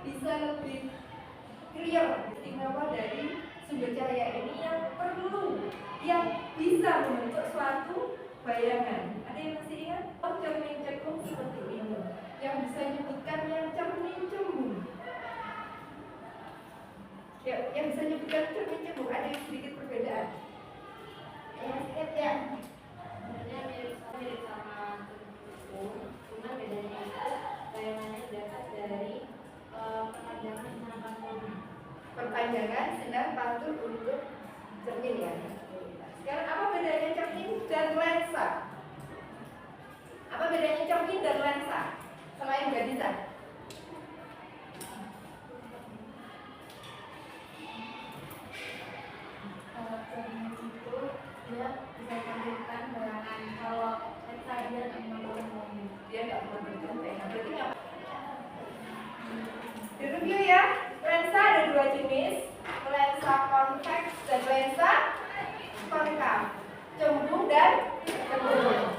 bisa lebih clear. Istimewa dari sumber cahaya ini yang bisa membentuk suatu bayangan. Ada yang masih ingat? Oh, cermin cekung seperti ini, yang bisa menyebutkan yang cermin cembung. Ya, yang bisa menyebutkan cermin cembung ada yang sedikit perbedaan. Yang ingat ya? Sebenarnya mirip sama cembung, cuma bedanya itu bayangannya dapat dari perpanjangan sinar pantul. Perpanjangan sinar pantul untuk cermin ya. Sekarang apa bedanya cermin dan lensa? Apa bedanya cermin dan lensa? Selain nggak bisa. Cermin itu dia bisa tampilkan bayangan, kalau lensa dia memang Dia nggak memberikan bayangan. Berarti nggak. Di review ya, lensa ada dua jenis, lensa konveks dan lensa konkav, cembung dan cembung.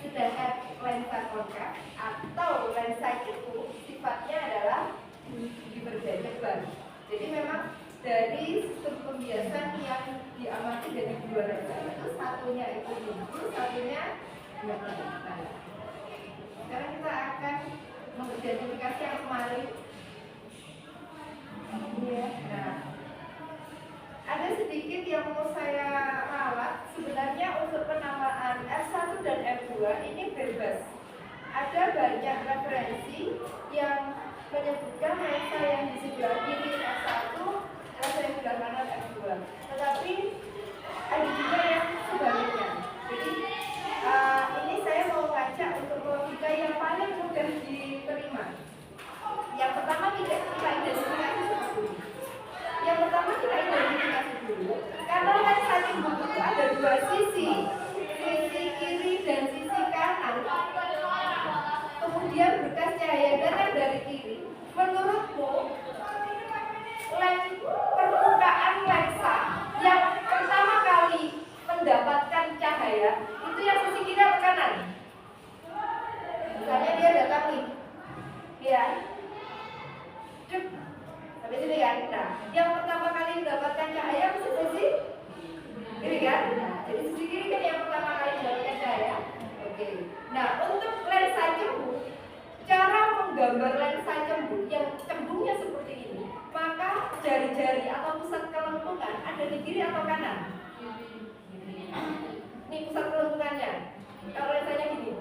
Sedangkan lensa konkav atau lensa itu sifatnya adalah divergent. Jadi memang dari sistem pembiasan yang diamati dari dua lensa itu satunya itu muncul, satunya tidak. Sekarang kita akan mengidentifikasi yang kemarin. Ya. Nah, ada sedikit yang mau saya ralat. Sebenarnya untuk penamaan F1 dan F2 ini bebas. Ada banyak referensi yang menyebutkan lensa yang di sebelah kiri F1, lensa yang sebelah kanan F2. Tetapi ada juga yang sebaliknya. Jadi ini saya mau ngajak untuk logika yang paling mudah diterima. Yang pertama kita identifikasi dulu. Karena lensa cembung itu ada dua sisi kiri dan sisi kanan. Kemudian berkas cahaya datang dari kiri. Menurutmu, permukaan lensa yang pertama kali mendapatkan cahaya itu yang sisi kiri atau kanan? Misalnya dia datang nih, ya, sampai sini kan? Nah, yang pertama kali mendapatkan cahaya sisi kiri kan? Nah, jadi sisi kiri kan yang pertama kali mendapatkan cahaya. Oke. Nah, untuk lensa cembung, cara menggambar lensa cembung yang cembungnya seperti ini, maka jari-jari atau pusat kelengkungan ada di kiri atau kanan? Ini pusat kelengkungannya. Kalau lensanya gini,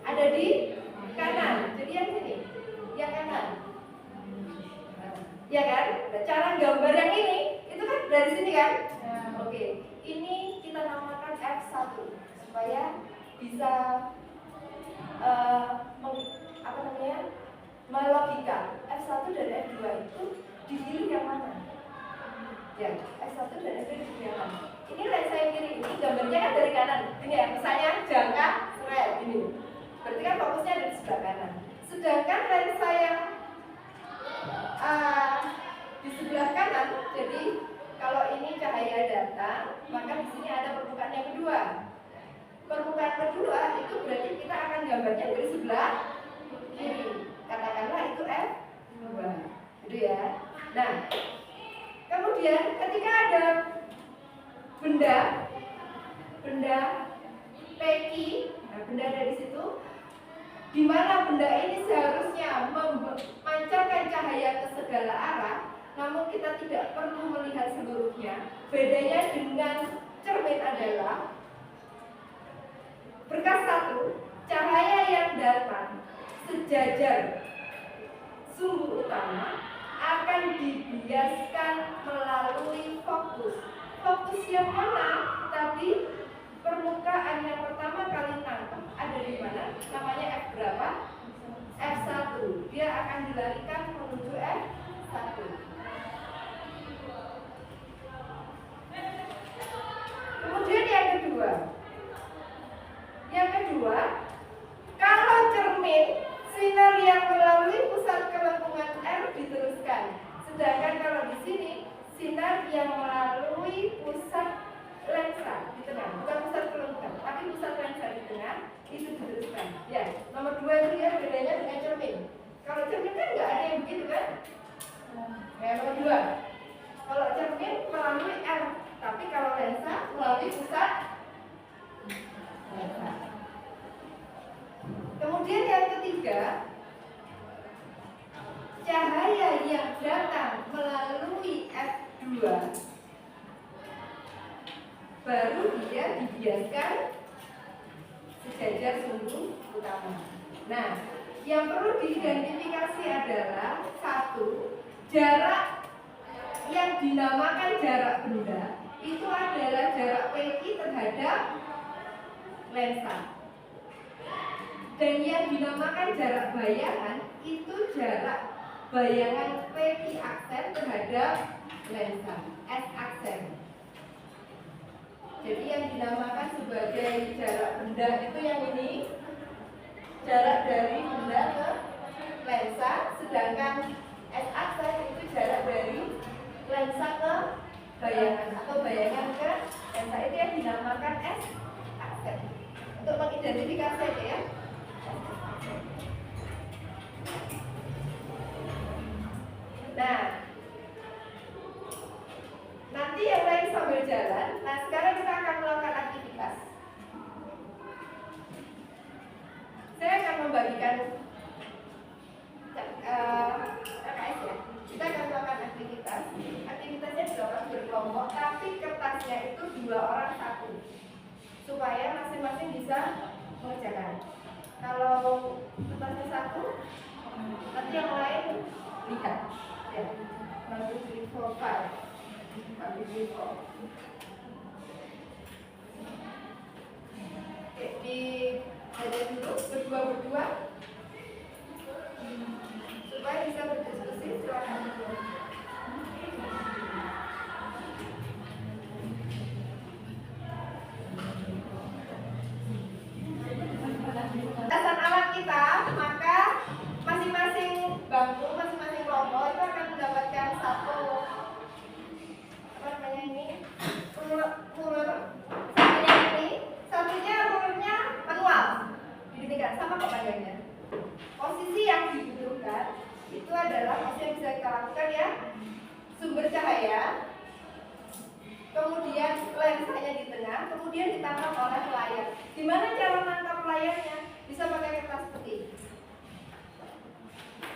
ada di kanan. Jadi yang sini, yang kanan. Ya kan? Nah, cara gambar yang ini itu kan dari sini kan? Oke. Ini kita namakan F1 supaya bisa melogika. F1 dan F2 itu dipilih yang mana? Ya, F1 dan F2 dipilih yang mana? Ini lensa yang kiri ini gambarnya kan dari kanan. Ini ya, misalnya jangka seret ini. Berarti kan fokusnya ada di sebelah kanan. Sedangkan lensa yang di sebelah kanan, jadi kalau ini cahaya datang, maka di sini ada permukaan yang kedua. Permukaan kedua itu berarti kita akan gambarnya dari sebelah kiri. Katakanlah itu F2, gitu ya. Nah, kemudian ketika ada benda peki, nah benda dari situ, di mana benda ini seharusnya memancarkan cahaya ke segala arah, namun kita tidak perlu melihat seluruhnya. Bedanya dengan cermin adalah berkas satu, cahaya yang datang sejajar sumbu utama akan dibiaskan melalui fokus. Fokus yang mana? Tadi permukaan yang pertama kali nangkep ada di mana? Namanya F berapa? F1. Dia akan dilarikan menuju F1. Kemudian yang kedua, kalau cermin, sinar yang melalui pusat kelengkungan R diteruskan. Sedangkan kalau di sini, sinar yang melalui pusat lensa di tengah, bukan pusat kelengkungan, tapi pusat lensa di tengah itu diteruskan. Ya, nomor 2 itu ya bedanya dengan cermin. Kalau cermin kan nggak ada yang bikin cahaya yang datang melalui F2 baru dia dibiaskan sejajar sumbu utama. Nah, yang perlu diidentifikasi adalah satu, jarak yang dinamakan jarak benda itu adalah jarak PQ terhadap lensa. Dan yang dinamakan jarak bayangan itu jarak bayangan PQ aksen terhadap lensa, S aksen. Jadi yang dinamakan sebagai jarak benda itu yang ini, jarak dari benda ke lensa, sedangkan S aksen itu jarak dari lensa ke bayangan atau bayangan ke lensa, itu yang dinamakan S aksen. Untuk mengidentifikasi aja ya. Nah, nanti yang lain sambil jalan. Nah, sekarang kita akan melakukan aktivitas. Saya akan membagikan RKS ya. Kita akan melakukan aktivitas. Aktivitasnya 2 orang berkelompok, tapi kertasnya itu 2 orang 1, supaya masing-masing bisa mengerjakan. Kalau kertasnya 1, nanti yang lain lihat. Ya, 1, 2, 3, 4, 5. Oke, diajar dulu berdua-berdua supaya bisa berdiskusi. Silakan. Batasan alat kita, maka masing-masing bangku, masing-masing kelompok itu akan mendapatkan satu ruler. Satunya ini, satunya rulernya manual, diginikan sama kepanjangnya. Posisi yang dibutuhkan itu adalah posisi yang bisa kita lakukan ya, sumber cahaya, kemudian lensanya di tengah, kemudian ditangkap oleh layar. Gimana cara menangkap layarnya? Bisa pakai kertas putih.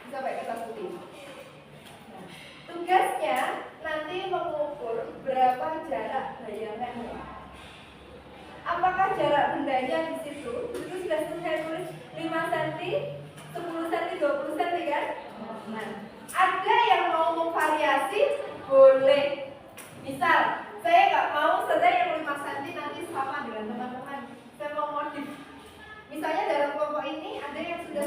Bisa pakai kertas putih. Nah, tugasnya nanti mengukur berapa jarak bayangannya. Apakah jarak bendanya di situ? Itu sudah saya tulis 5 cm, 10 cm, 20 cm kan? Nah, ada yang mau memvariasi, boleh. Misal, saya nggak mau saja yang 5 cm nanti sama dengan teman-teman. Saya mau modif. Misalnya dalam kelompok ini ada yang sudah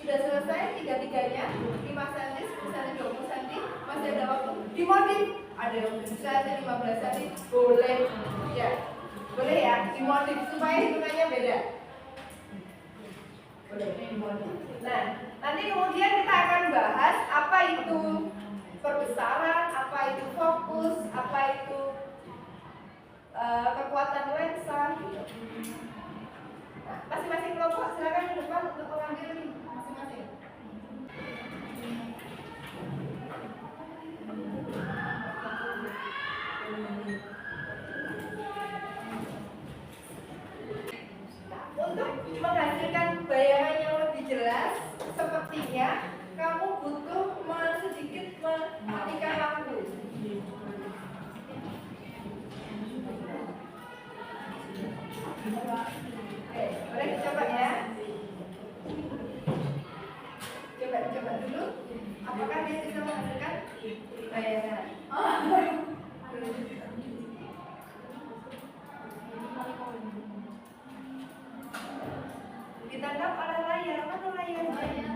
selesai 3-3-nya 5 cm, 10 cm, 20 cm, masih ada waktu dimodif. Ada yang 10 cm, 15 cm, boleh. Ya, boleh ya, dimodif supaya hitungannya beda. Boleh dimodif. Nah, nanti kemudian kita akan bahas apa itu perbesaran, apa itu fokus, apa itu kekuatan lensa gitu. Nah, masing-masing kelompok silakan ke depan untuk mengambil masing-masing. Nah, untuk menghasilkan bayangan yang lebih jelas, sepertinya kamu butuh sedikit mematikan lampu. Oke, boleh dicoba ya. Coba dulu. Apakah dia bisa menghasilkan bayangan? Ditangkap oleh layar. Mana layarnya?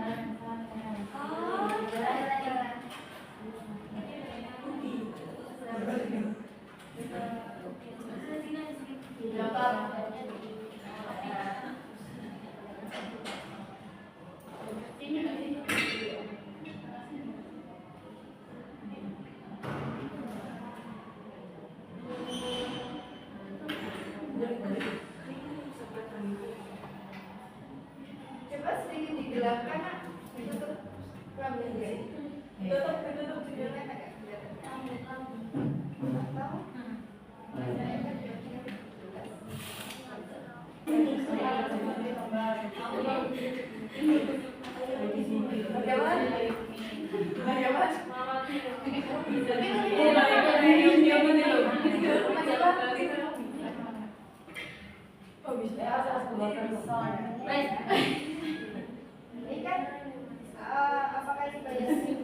Coba sedikit digelapkan, ditutup rambutnya. Ditutup judulnya agak kelihatan. Bagaimana? Ini kan apakah ini banyak?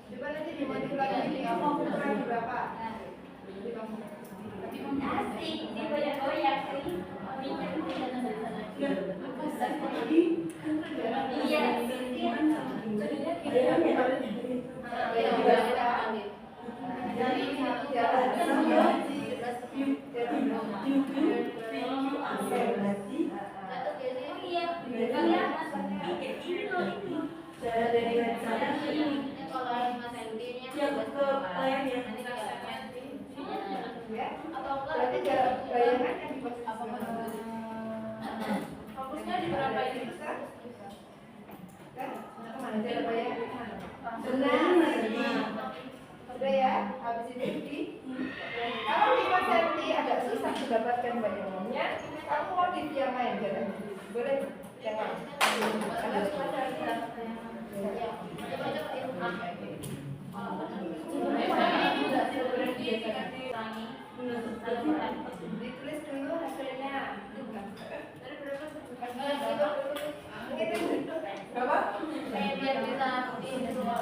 Coba nanti dimanipulasi di kamu ukuran berapa? Asik, dia banyak-banyak Berarti bayangan yang di fokusnya di berapa ini? Kan? Kemana cara bayangan? Benar. Sudah ya, habis itu di kalau 5 cm agak susah mendapatkan bayangannya, kamu mau di yang lain jalan? Boleh? Jangan. Karena 5 cm. Ditulis dulu hasilnya. Berapa? Biar bisa ini semua.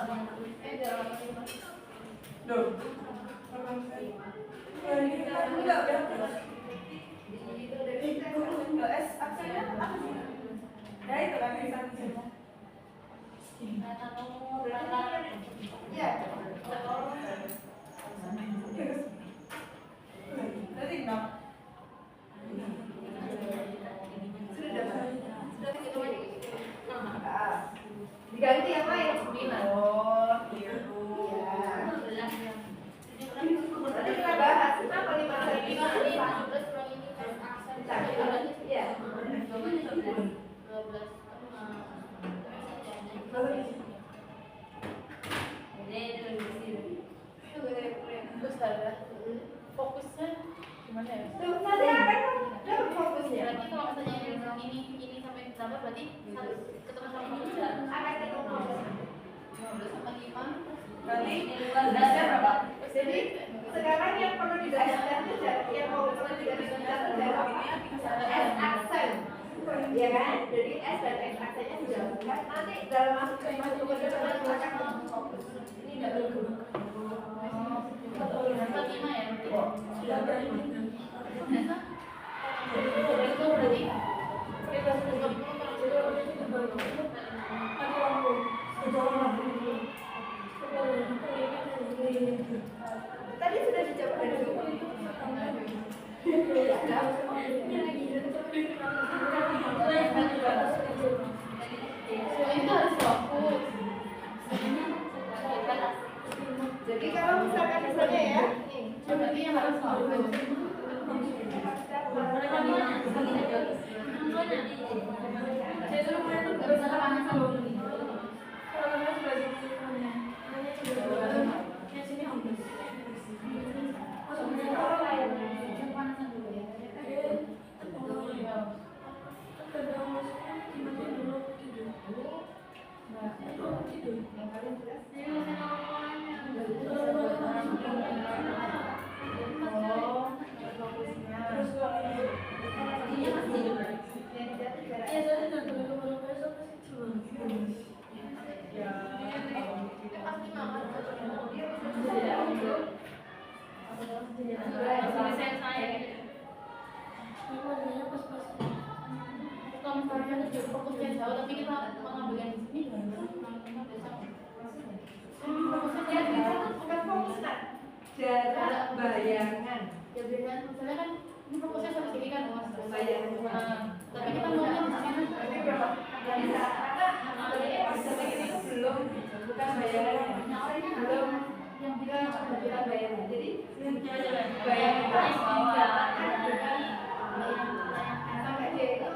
Diganti yang lain. Oh, gitu. Nanti kita bahas kenapa 5 cm susah. Iya. Fokusnya gimana ya? Tuh, nanti akan dapat fokusnya. Berarti kalau misalnya ini sampai berapa berarti ketemu sama ini bisa Akan ketemu fokusnya. 15 sama 5 Berarti dasar berapa? Jadi sekarang yang perlu dijelaskan itu yang mau perlu dijelaskan itu adalah S aksen, ya kan? Jadi S dan X aksennya sudah bukan. Nanti dalam masuk ke akan fokus. Ini tidak perlu. Dapat 5 ya? Sudah berarti. Itu berarti Tadi sudah dijawab dari dulu. itu harus fokus. Jadi kalau misalnya ya, Berarti yang harus fokus. Fokusnya jauh, tapi kita mengambil yang di sini bukan fokus kan? jarak bayangan. Ya beda, misalnya kan ini fokusnya sampai sini kan mas. Bayangan. Tapi kita maunya di sini. Ini berapa? Bisa, karena sebenarnya pas detik ini tuh belum, bukan bayangannya, belum yang kita bukan bayangan. Jadi bayangan itu didapatkan dengan sampai dia itu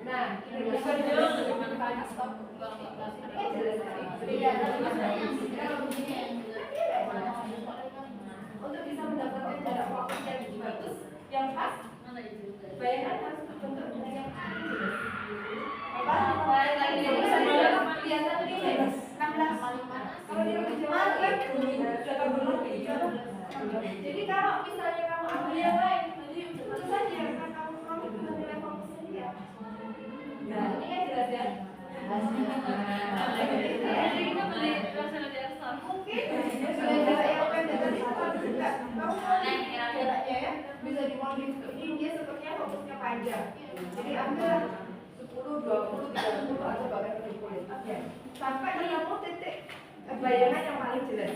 nah, ini jelas. Untuk bisa mendapatkan jarak fokus yang bagus, yang pas, bayangan harus terbentuk dengan yang jelas. Apa? Lagi kelihatan ini 16 kalau dia lebih jauh jadi kalau misalnya kamu ambil yang lain, tentu saja kan kamu bukan nilai fokusnya dia. Nah, ini kan jelas ya. Jadi kita beli rasanya di Arsam. Mungkin sudah jarak yang pendek tadi juga. Kamu mau jaraknya ya bisa dimodifikasi. Ini dia sepertinya fokusnya panjang. Jadi ambil 10, 20, 30 atau bahkan 70 ya. Sampai ketemu titik bayangan yang paling jelas.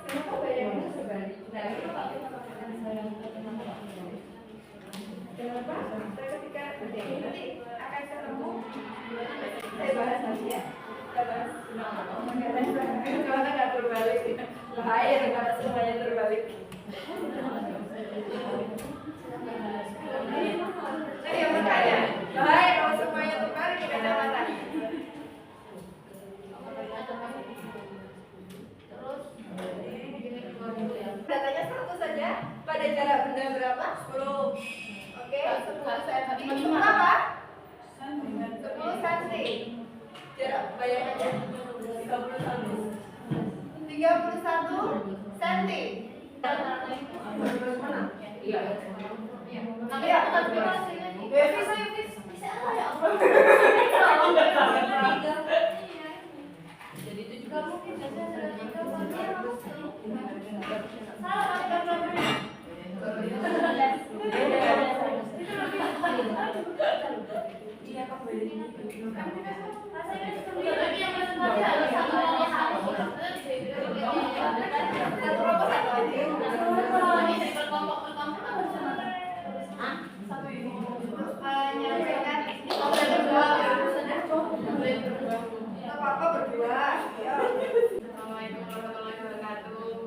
Kenapa bayangannya terbalik? Nah, itu Pak kita katakan kenapa? Saya ketika nanti akan ketemu, saya bahas nanti ya. Kita bahas. Cuma kan nggak terbalik. Bahaya kalau semuanya terbalik. Saya yang bertanya, bahaya kalau semuanya terbalik di kacamata. Datanya satu saja pada jarak benda berapa? 10. Oke, 10 cm. Itu berapa? 10 cm. Jarak bayangannya 31 cm. Iya. Iya. Jadi itu juga mungkin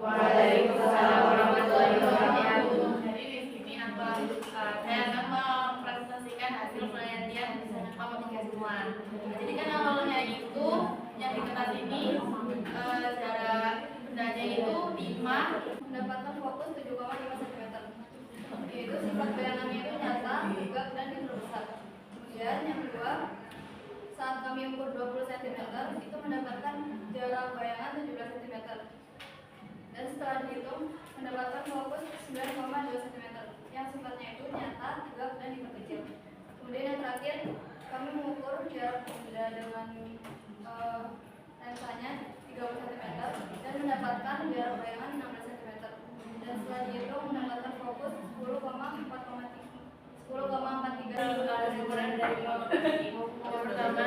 Waalaikumsalam warahmatullahi wabarakatuh. Jadi di sini saya akan mempresentasikan hasil penelitian matematika semua. Jadi kan awalnya itu yang di kertas ini jarak bendanya itu 5 mendapatkan fokus 7,5 cm. Yaitu sifat bayangannya itu nyata, tegak dan diperbesar. Kemudian yang kedua, saat kami ukur 20 cm itu mendapatkan jarak bayangan 17 cm. Dan setelah dihitung mendapatkan fokus 9,2 cm yang sifatnya itu nyata, tegak, dan diperkecil. Kemudian yang terakhir kami mengukur jarak benda dengan lensanya 30 cm dan mendapatkan jarak bayangan 16 cm. Dan setelah dihitung mendapatkan fokus 10,43 ukuran dari yang pertama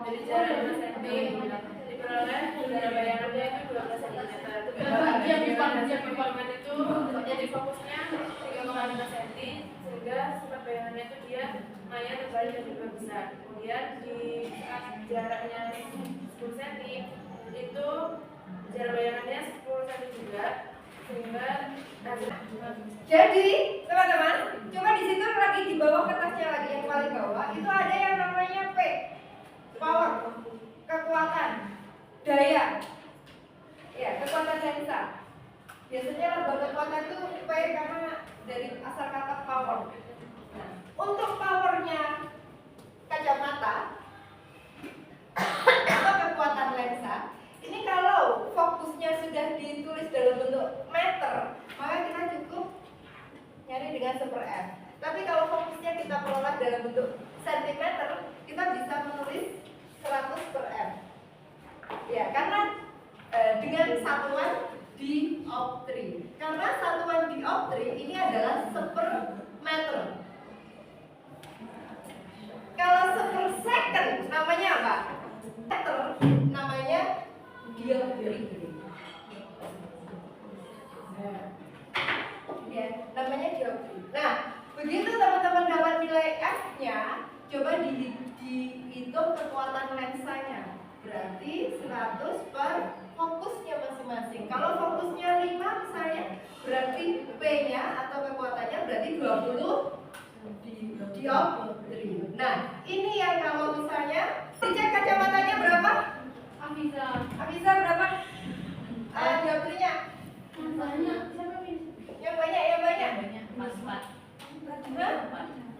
dari jarak 5 cm diperoleh jarak bayangannya itu 12 cm. Bagian di format itu jadi fokusnya 3,5 cm sehingga sifat bayangannya itu dia maya terbalik dan juga besar. Kemudian di jaraknya 10 cm itu jarak bayangannya 10 cm juga sehingga jadi teman-teman coba di situ lagi di bawah kertasnya lagi yang paling bawah itu ada yang namanya P, power, kekuatan, daya, ya kekuatan lensa. Biasanya lambang kekuatan itu P karena dari asal kata power. Nah, untuk powernya kacamata atau kekuatan lensa ini kalau fokusnya sudah ditulis dalam bentuk meter maka kita cukup nyari dengan 1/f. Tapi kalau fokusnya kita peroleh dalam bentuk sentimeter kita bisa menulis 100/f. Ya, karena dengan satuan dioptri. Karena satuan dioptri ini adalah 1/1000 ya, namanya dioptri. Nah, begitu teman-teman dapat nilai F-nya, coba dihitung kekuatan lensanya. Berarti 100 per fokusnya masing-masing. Kalau fokusnya 5 misalnya, berarti P-nya atau kekuatannya berarti 20 dioptri. Nah, ini yang kalau misalnya dicek kacamatanya berapa? Afiza berapa? Dioptrinya? Banyak. Yang banyak, yang banyak. Mas, Pak. Hah?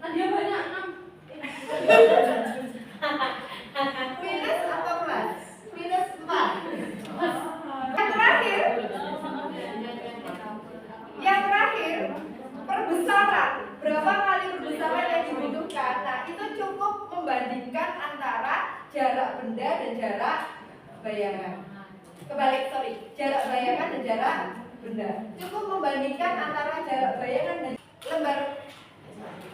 Nadia banyak 6. Minus atau plus? Minus 4. Yang terakhir, perbesaran. Berapa kali perbesaran yang dibutuhkan? Nah, itu cukup membandingkan antara jarak benda dan jarak bayangan. Kebalik, sorry, jarak bayangan dan jarak benda. Cukup membandingkan antara jarak bayangan dan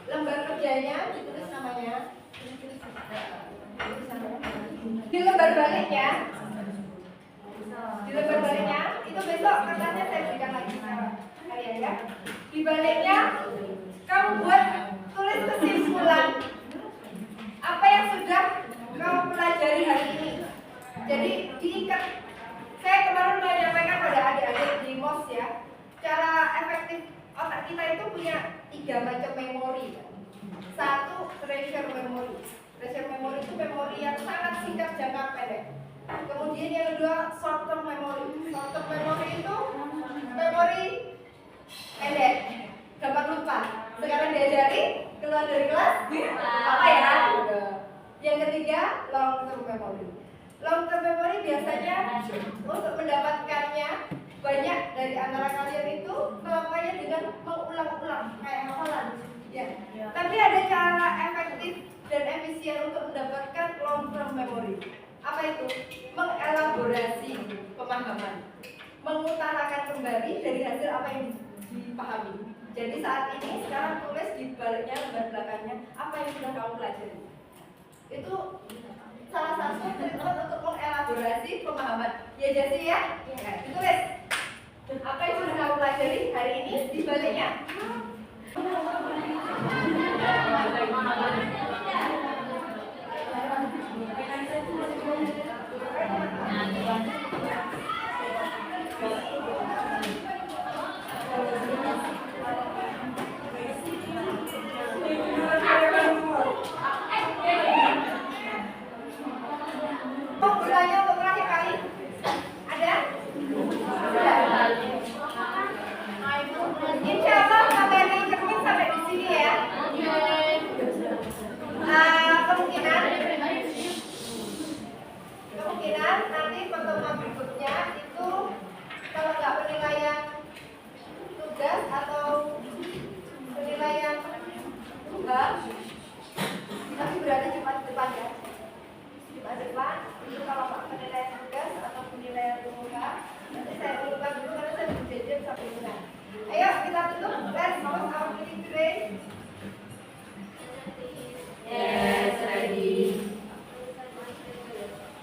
lembar kerjanya, ditulis namanya. Di lembar baliknya, itu besok kertasnya saya berikan lagi sama kalian ya. Di baliknya kamu buat tulis kesimpulan apa yang sudah kamu pelajari hari ini. Jadi diikat. Saya kemarin menyampaikan pada adik-adik di MOS ya, cara efektif otak kita itu punya 3 macam memori. Satu, treasure memory. Treasure memory itu memori yang sangat singkat jangka pendek. Kemudian yang kedua, short term memory. Short term memory itu memori pendek, gampang lupa. Sekarang diajari, keluar dari kelas, apa ya? Yang ketiga, long term memory. Long term memory biasanya untuk mendapatkannya banyak dari antara kalian itu melakukannya dengan mengulang-ulang kayak hafalan. Ya. Tapi ada cara efektif dan efisien untuk mendapatkan long term memory. Apa itu? Mengelaborasi pemahaman, mengutarakan kembali dari hasil apa yang dipahami. Jadi saat ini sekarang tulis di baliknya lembar belakangnya apa yang sudah kamu pelajari. Itu salah satu treatment untuk mengelaborasi pemahaman. Ya Jasi ya? Ya, ditulis apa yang sudah kamu pelajari hari ini di baliknya. Penggunanya untuk terakhir kali ada? Insya Allah materi cermin sampai di sini ya. Kemungkinan nanti pertemuan berikutnya itu kalau nggak penilaian tugas atau penilaian tugas, tapi berarti Jumat depan ya. Jumat depan itu kalau penilaian tugas atau penilaian tugas, nanti saya ulang dulu karena saya berjanjian sampai bulan. Ayo kita tutup. Let's close our meeting today. Yes, ready.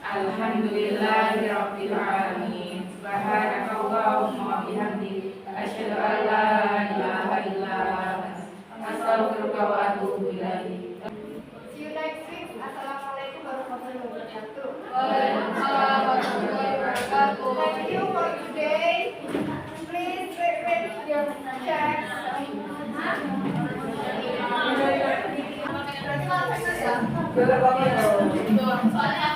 Alhamdulillahirabbil alamin. Subhanakallahumma wa bihamdik, asyhadu an la ilaha illa anta, astaghfiruka wa atubu ilaik. See you next week. Assalamualaikum warahmatullahi wabarakatuh. Waalaikumsalam warahmatullahi wabarakatuh. Thank you for today. Please read your checks. Soalnya